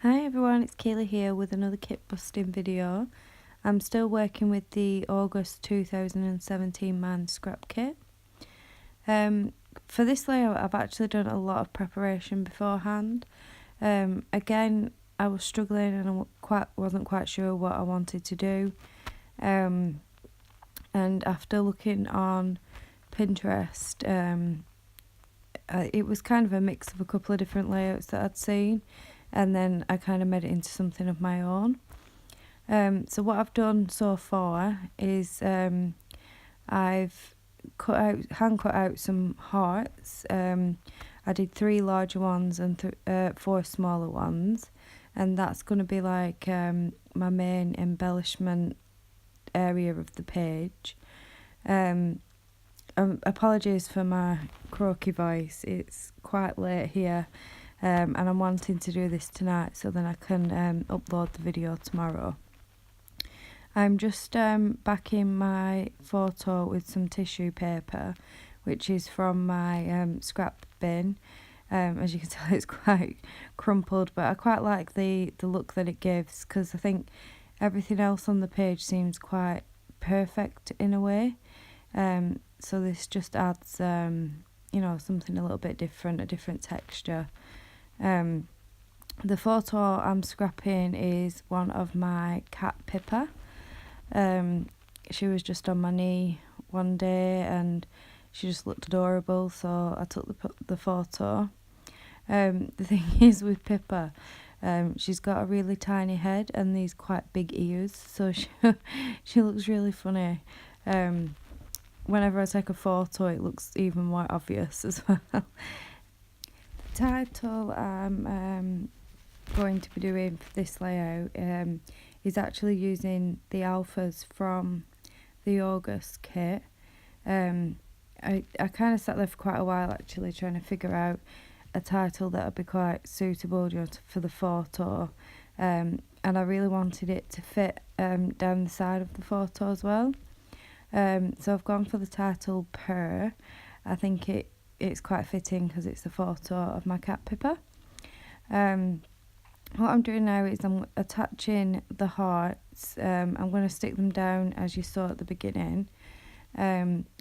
Hi everyone, it's Keighley here with another kit busting video. I'm still working with the August 2017 man scrap kit. For this layout I've actually done a lot of preparation beforehand. Again, I was struggling and I wasn't quite sure what I wanted to do. And after looking on Pinterest, it was kind of a mix of a couple of different layouts that I'd seen, and then I kind of made it into something of my own. So what I've done so far is I've hand cut out some hearts. I did 3 larger ones and 4 smaller ones, and that's going to be like my main embellishment area of the page. Apologies for my croaky voice, it's quite late here, and I'm wanting to do this tonight so then I can upload the video tomorrow. I'm just backing my photo with some tissue paper, which is from my scrap bin. As you can tell, it's quite crumpled, but I quite like the look that it gives, because I think everything else on the page seems quite perfect in a way. So this just adds, something a little bit different, a different texture. The photo I'm scrapping is one of my cat Pippa. She was just on my knee one day and she just looked adorable, so I took the photo. The thing is with Pippa, she's got a really tiny head and these quite big ears, so she looks really funny. Whenever I take a photo, it looks even more obvious as well. The title I'm going to be doing for this layout is actually using the alphas from the August kit. I kind of sat there for quite a while actually trying to figure out a title that would be quite suitable for the photo, and I really wanted it to fit down the side of the photo as well. So I've gone for the title Purr. I think it's quite fitting because it's a photo of my cat Pippa. What I'm doing now is I'm attaching the hearts. I'm going to stick them down as you saw at the beginning,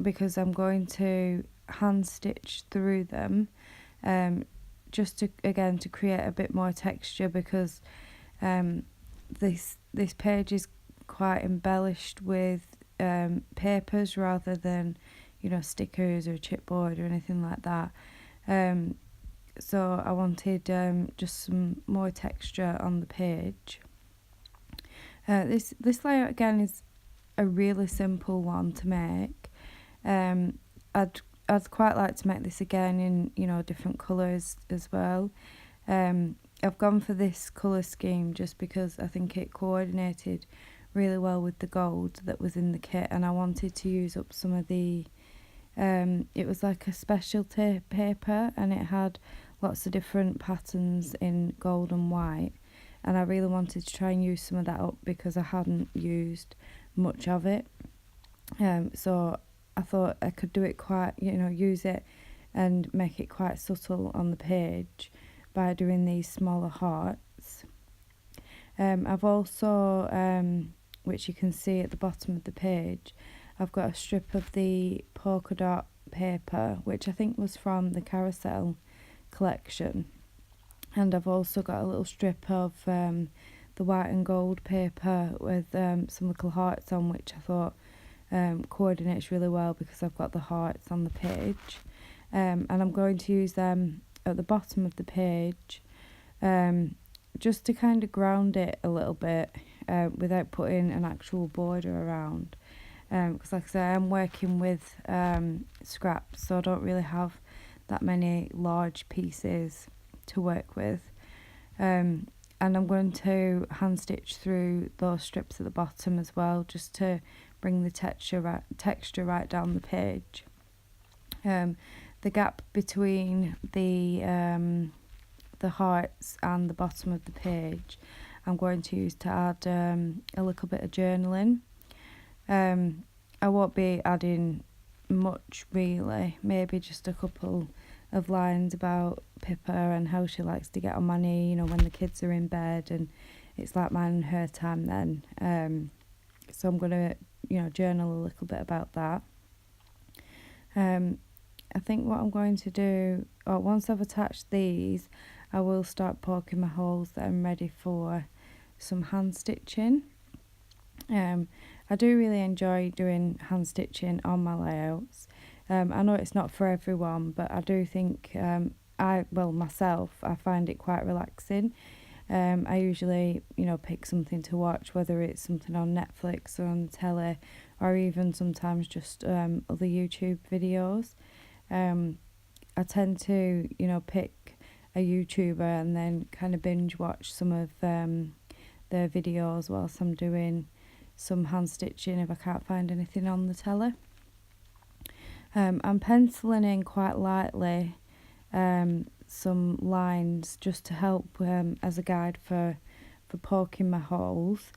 because I'm going to hand stitch through them, just to create a bit more texture, because this page is quite embellished with papers rather than stickers or chipboard or anything like that. So I wanted just some more texture on the page. This layout again is a really simple one to make. I'd quite like to make this again in different colours as well. I've gone for this colour scheme just because I think it coordinated really well with the gold that was in the kit, and I wanted to use up some of the it was like a specialty paper and it had lots of different patterns in gold and white, and I really wanted to try and use some of that up because I hadn't used much of it. So I thought I could do it quite, use it and make it quite subtle on the page by doing these smaller hearts. I've also, which you can see at the bottom of the page, I've got a strip of the polka dot paper, which I think was from the Carousel collection, and I've also got a little strip of the white and gold paper with some little hearts on, which I thought coordinates really well because I've got the hearts on the page, and I'm going to use them at the bottom of the page, just to kind of ground it a little bit, without putting an actual border around, because like I say, I'm working with scraps, so I don't really have that many large pieces to work with, and I'm going to hand stitch through those strips at the bottom as well, just to bring the texture right down the page. The gap between the hearts and the bottom of the page I'm going to use to add a little bit of journaling. I won't be adding much really, maybe just a couple of lines about Pippa and how she likes to get on my knee, you know, when the kids are in bed, and it's like mine and her time then. So I'm going to, you know, journal a little bit about that. I think what I'm going to do, once I've attached these, I will start poking my holes that I'm ready for some hand stitching. I do really enjoy doing hand stitching on my layouts. I know it's not for everyone, but I do think myself, I find it quite relaxing. I usually, you know, pick something to watch, whether it's something on Netflix or on the telly, or even sometimes just other YouTube videos. I tend to, you know, pick a YouTuber and then kind of binge watch some of their videos whilst I'm doing some hand stitching if I can't find anything on the telly. I'm penciling in quite lightly some lines just to help as a guide for poking my holes.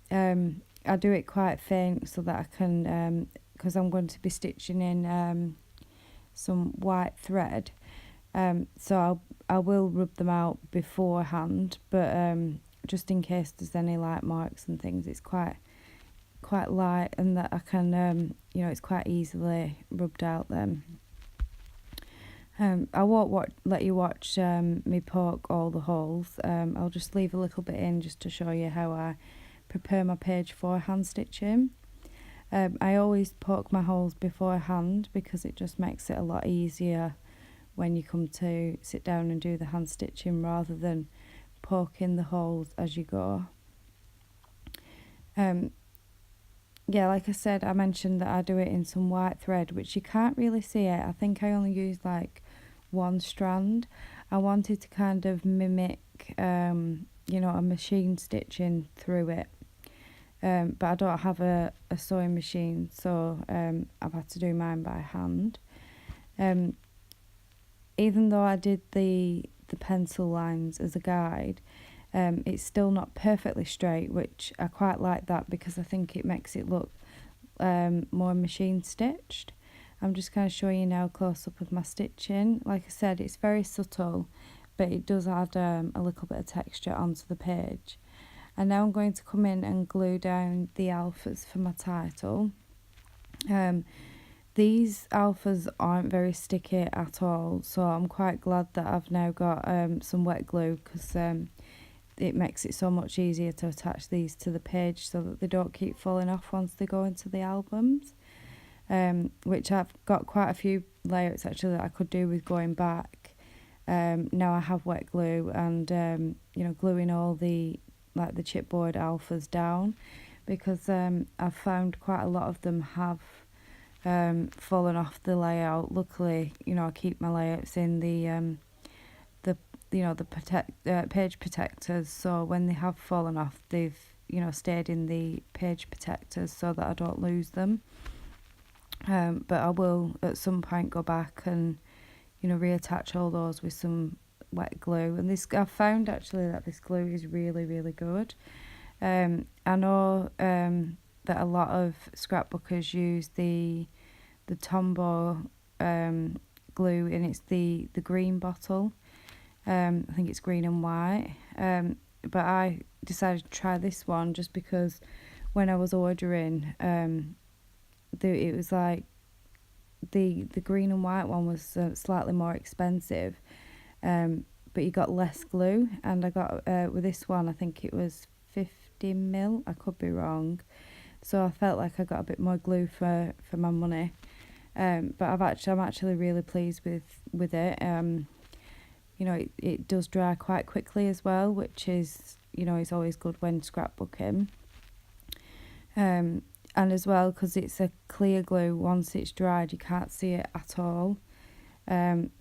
I do it quite faint so that I can, because I'm going to be stitching in some white thread, so I will rub them out beforehand, but just in case there's any light marks and things, it's quite light, and that I can, you know, it's quite easily rubbed out then. I won't let you watch me poke all the holes. I'll just leave a little bit in just to show you how I prepare my page for hand stitching. I always poke my holes beforehand because it just makes it a lot easier when you come to sit down and do the hand stitching, rather than poking the holes as you go. Yeah, like I said, I mentioned that I do it in some white thread, which you can't really see it. I think I only used like one strand. I wanted to kind of mimic, you know, a machine stitching through it. But I don't have a sewing machine, so I've had to do mine by hand. Even though I did the pencil lines as a guide, it's still not perfectly straight, which I quite like that because I think it makes it look more machine stitched. I'm just kind of showing you now a close up of my stitching. Like I said, it's very subtle, but it does add a little bit of texture onto the page. And now I'm going to come in and glue down the alphas for my title. These alphas aren't very sticky at all, so I'm quite glad that I've now got some wet glue, because it makes it so much easier to attach these to the page so that they don't keep falling off once they go into the albums. Which I've got quite a few layouts actually that I could do with going back. Now I have wet glue and you know, gluing all the chipboard alphas down, because I've found quite a lot of them have fallen off the layout. Luckily, you know, I keep my layouts in the page protectors, so when they have fallen off, they've, you know, stayed in the page protectors so that I don't lose them. But I will at some point go back and, you know, reattach all those with some wet glue. And this, I've found actually that this glue is really, really good. I know that a lot of scrapbookers use the Tombow glue, and it's the green bottle. I think it's green and white. But I decided to try this one just because when I was ordering, it was like the green and white one was slightly more expensive, but you got less glue. And I got with this one, I think it was 50ml. I could be wrong. So I felt like I got a bit more glue for my money. But I'm actually really pleased with it. You know, it does dry quite quickly as well, which is, you know, is always good when scrapbooking. And as well, because it's a clear glue, once it's dried you can't see it at all,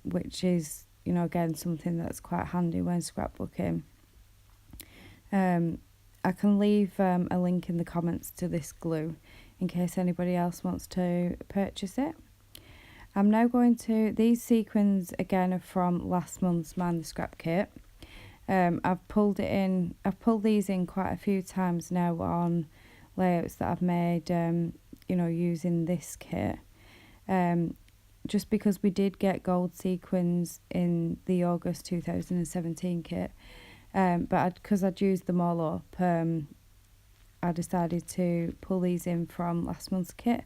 which is, you know, again something that's quite handy when scrapbooking. I can leave a link in the comments to this glue in case anybody else wants to purchase it. I'm now going to, these sequins again are from last month's Mind the Scrap kit. I've pulled these in quite a few times now on layouts that I've made, you know, using this kit. just because we did get gold sequins in the August 2017 kit, but because I'd used them all up, I decided to pull these in from last month's kit,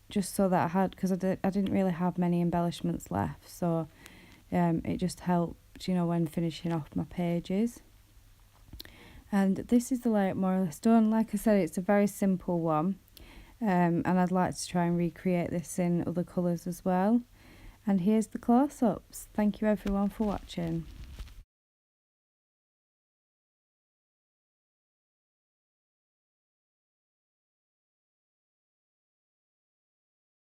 just so that I had, because I didn't really have many embellishments left, so it just helped, when finishing off my pages. And this is the layout more or less done. Like I said, it's a very simple one, and I'd like to try and recreate this in other colours as well. And here's the close-ups. Thank you everyone for watching.